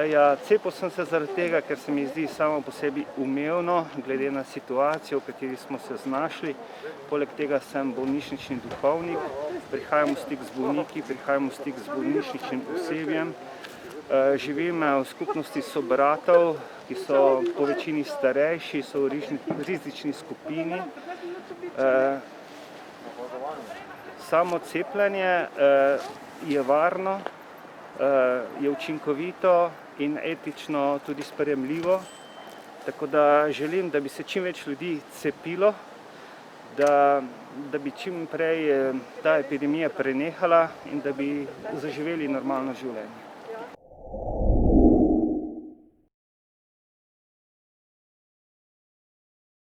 Ja, cepil sem se zaradi tega, ker se mi zdi samo po sebi umevno, glede na situacijo, v kateri smo se znašli. Poleg tega sem bolnišnični duhovnik, prihajam v stik z bolniki, prihajam v stik z bolnišničnim osebjem. Živim v skupnosti sobratov, ki so po večini starejši, so v rizični skupini. Samo cepljenje je varno, je učinkovito in etično tudi sprejemljivo. Tako da želim, da bi se čim več ljudi cepilo, da bi čim prej ta epidemija prenehala in da bi zaživeli normalno življenje.